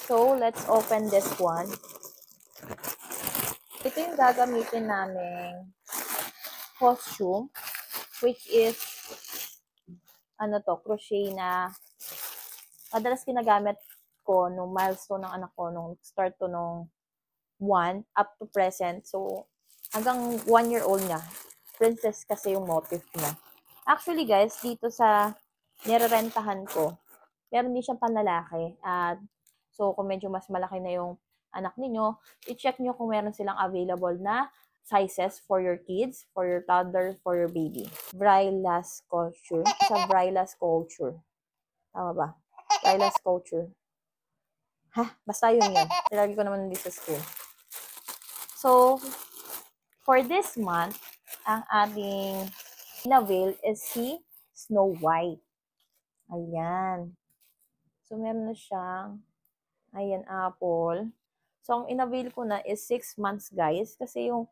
So, let's open this one. Ito yung gagamitin naming costume, which is, crochet na madalas ginagamit ko nung milestone ng anak ko, nung start to nung 1 up to present. So, hanggang 1-year-old niya. Princess kasi yung motif niya. Actually, guys, dito sa nirerentahan ko, meron din siyang panlalaki. So, kung medyo mas malaki na yung anak ninyo, i-check nyo kung meron silang available na sizes for your kids, for your toddler, for your baby. Brylas Culture. Sa Brylas Culture. Tama ba? Brylas Culture. Basta yun. Nilagay ko naman dito sa screen. So, for this month, ang ating in-avail is si Snow White. Ayan. So, meron na siyang, apple. So, ang in-avail ko na is 6 months, guys. Kasi yung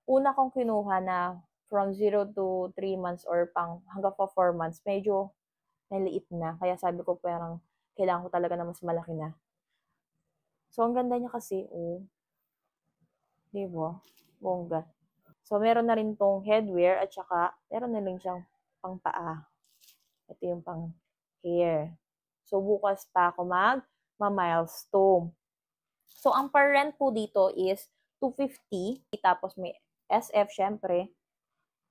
una kong kinuha na from 0 to 3 months or hanggang pa 4 months, medyo maliit na. Kaya sabi ko parang kailangan ko talaga na mas malaki na. So, ang ganda niya kasi, diba? Bongga. So, meron na rin tong headwear at saka meron na rin siyang pang paa. Ito yung pang hair. So, bukas pa ako ma-milestone. So, ang per rent po dito is $250. Tapos may SF, syempre.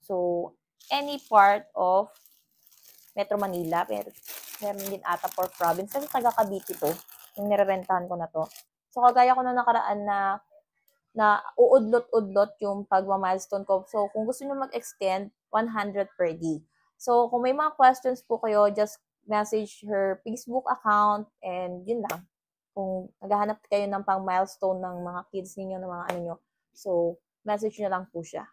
So, any part of Metro Manila. Meron din ata for province. Kasi taga Cavite to. Yung nirerentahan ko na to. So, kagaya ko na nakaraan na uudlot-udlot yung pagma-milestone ko. So, kung gusto nyo mag-extend, 100 per day. So, kung may mga questions po kayo, just message her Facebook account and yun lang. Kung naghahanap kayo ng pang-milestone ng mga kids ninyo, ng mga ano nyo, so, message nyo lang po siya.